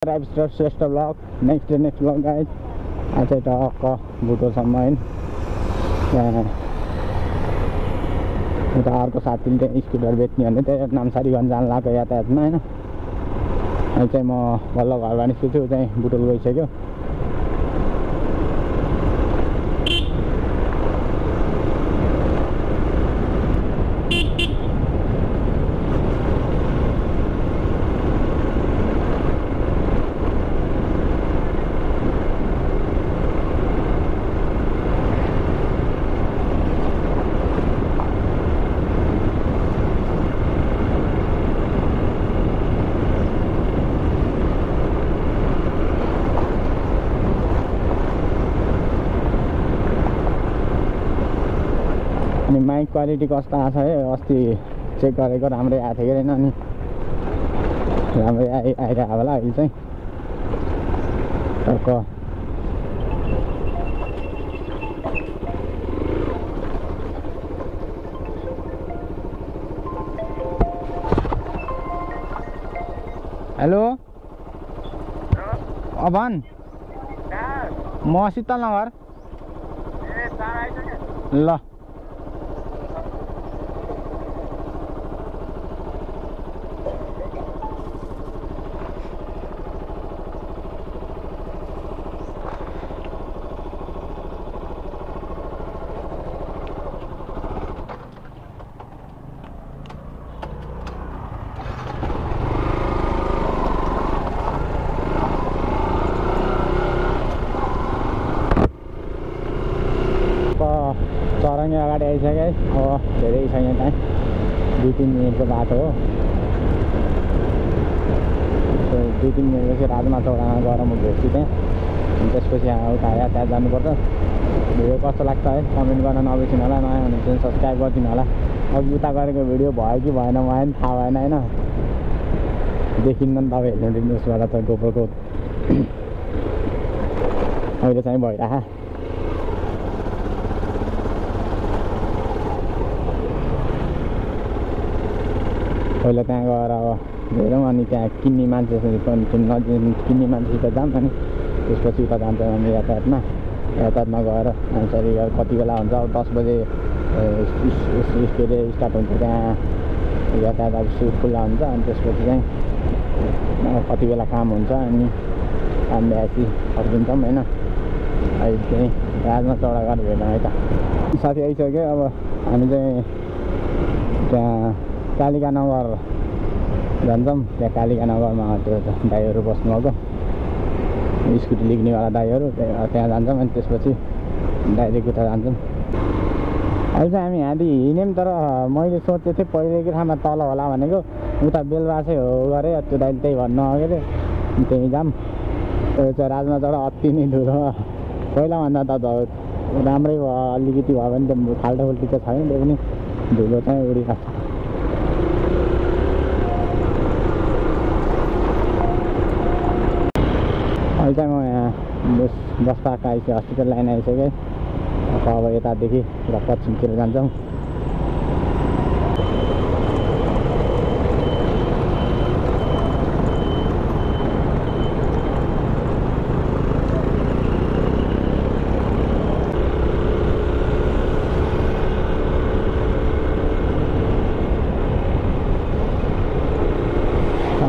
Drive Shrestha blog next blog guys आज चाहिँ टक्क बुटोसम्म होइन त्यहाँ उता अर्को साथीले त्यहाँ स्कुटर बेच्ने भने त्यही नामसारीगञ्ज जान लाग्यो यातायातमा होइन अहिले चाहिँ म बल्ल घरमा निस्केछु चाहिँ बुटोल गइसक्यो अनि माइक क्वालिटी कस्तो आएको छ है अस्ति चेक गरेको राम्रै आएको थियो कि अनि राम्रै आइरहेको होला अहिले चाहिँ टक्क हेलो भन म शीतल नगर ल चरङ्गे अगाडि आइसक्यो अब धेरै छैन टाइम 2-3 मिनटको बाटो हो 2-3 मिनटपछि राजमा चौडामा गएर म भेट्छु त्यहाँ अनि त्यसपछि उता आयो त्यहाँ जानुपर्छ भिडियो कस्तो लाग्छ है कमेन्ट गर्न नबिर्सिनु होला नयाँ भने चाहिँ सब्सक्राइब गरिदिनु होला अब उता गरेको भिडियो भयो कि भएन मलाई पनि थाहा भएन होइन देखिन्न नि तपाईँहरूले न्युजबाट त गोप्रोको अहिले चाहिँ भइरह पहिला त्यहाँ गएर अब हेरौँ अनि त्यहाँ किन्ने मान्छे पनि किन्ने मान्छेसित जाऊँ अनि त्यसपछि उता जान्छ हामी यातायातमा गएर नामसारी गएर कति बेला हुन्छ अब 10 बजे के अरे स्टार्ट हुन्छ त्यहाँ यातायात अब खुल्ला हुन्छ अनि त्यसपछि चाहिँ कति बेला काम हुन्छ अनि काम भ्याएपछि फर्किन्छौँ होइन अहिले चाहिँ राजमा चौडा गरेर भेटौँ है त साथी आइसक्यो अब हामी चाहिँ त्यहाँ कालिका नगर जान्छौँ त्यहाँ कालिका नगरमा त्यो दाइहरू बस्नुभएको स्कुटी लिग्नेवाला दाइहरू त्यहाँ जान्छौँ अनि त्यसपछि डाइरेक्ट उता जान्छौँ अहिले चाहिँ हामी यहाँदेखि हिँड्यौँ तर मैले सोचेको थिएँ पहिलेको ठाउँमा तल होला भनेको उता बेलबासै हो गरे त्यो दाइले त्यही भन्नु अघि अरे त्यहीँ जाऊँ त्यो चाहिँ राजमा चढ अति नै धुलो पहिलाभन्दा त राम्रै भयो अलिकति भयो भने त फाल्टो त छैन त्यो पनि धुलो चाहिँ उडिरहेको छ अहिले चाहिँ म यहाँ बस पार्क आइसक्यो हस्पिटल लाइन आइसक्यो अब यतादेखि र पश्चिमतिर जान्छौँ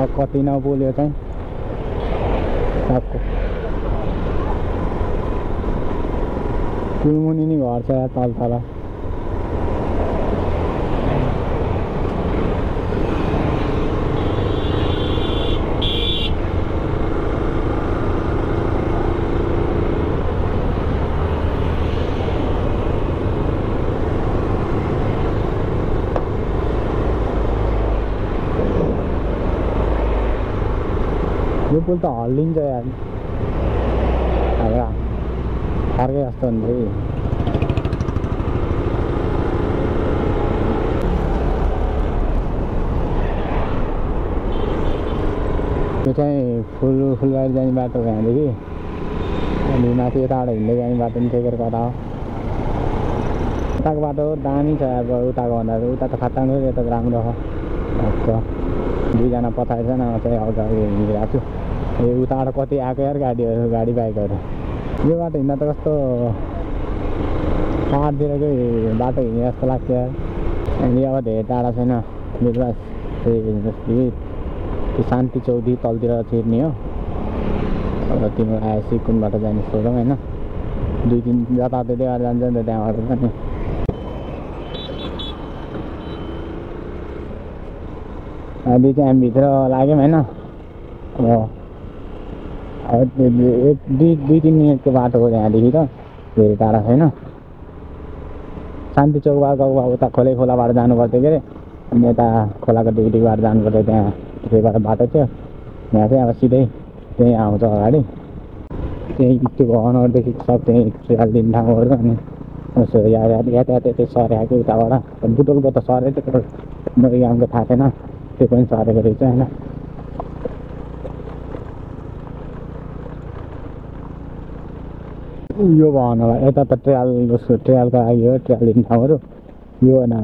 अब कति नबोल्यो चाहिँ कुलमुनि नि घर छ तल तल यो पुल त हल्लिन्छ यार अर्कै जस्तो हुन्छ त्यो चाहिँ फुलबारी जाने बाटो यहाँदेखि अनि माथि यताबाट हिँड्दै जाने बाटो पनि ठेकेर कता हो उताको बाटो दामी छ अब उताको भन्दा उता त खतम हो यता राम्रो हो दुईजना पछाडि छ न चाहिँ अगाडि हिँडिरहेको छु उताबाट कति आएको यार गाडीहरू गाडी बाइकहरू यो बाटो हिँड्दा त कस्तो पाहाडतिरकै बाटो हिँड्ने जस्तो लाग्छ यार अनि अब धेरै टाढा छैन बिचमा त्यही शान्ति चौधी तलतिर छिर्ने हो अब तिम्रो आएपछि कुन बाटो जाने सोधौँ होइन 2-3 जताततै गरेर जान्छ नि त त्यहाँबाट पनि अहिले चाहिँ हामी भित्र लाग्यौँ होइन अब 2-3 मिनटको बाटो हो त्यहाँदेखि त धेरै टाढा छैन शान्ति चौकबाट उता खोलाबाट जानुपर्थ्यो के अरे अनि यता खोलाको डिगबाट जानुपर्थ्यो त्यहाँ त्यसैबाट बाटो थियो यहाँ चाहिँ अब सिधै त्यहीँ आउँछ अगाडि त्यही त्यो भवनहरूदेखि सब त्यहीँ ट्रेल दिने ठाउँहरू अनि यसो यातायात यतै सरेको उताबाट बुटोलको त सरेको थियो मरिगाउँको थाहा छैन त्यो पनि सरेको रहेछ होइन यो भवन होला यता त ट्रेलको लागि हो ट्रेल दिने ठाउँहरू यो न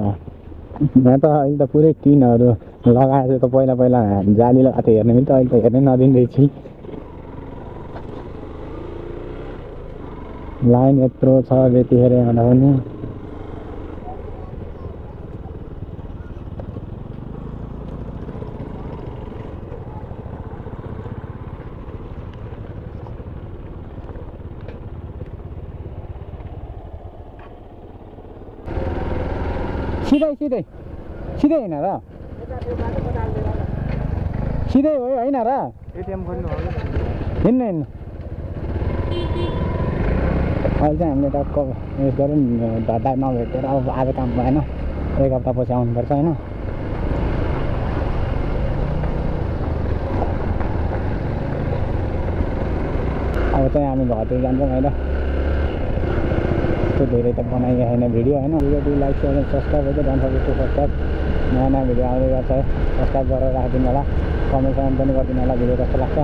यहाँ त अहिले त पुरै टिनहरू लगाएर त पहिला जाली लगाएको थियो हेर्ने पनि त अहिले त हेर्नै नदिँदै रहेछ लाइन यत्रो छ त्यतिखेर हुँदा पनि सिधै होइन र सिधै हो होइन र हिँड्नु अहिले चाहिँ हामीले टक्क उयो गऱ्यौँ धड्डा नभेटेर अब आज काम भएन 1 हप्ता पछि आउनुपर्छ होइन अब चाहिँ हामी घरतिर जान्छौँ होइन त्यो धेरै त बनाइएको छैन भिडियो होइन भिडियो लाइक सेयर सब्सक्राइब हो डोन्ट फर्गेट टु सब्सक्राइब नयाँ भिडियो आउँदै गर्छ सब्सक्राइब गरेर राखिदिनु होला कमेन्ट पनि गरिदिनु होला भिडियो कस्तो लाग्छ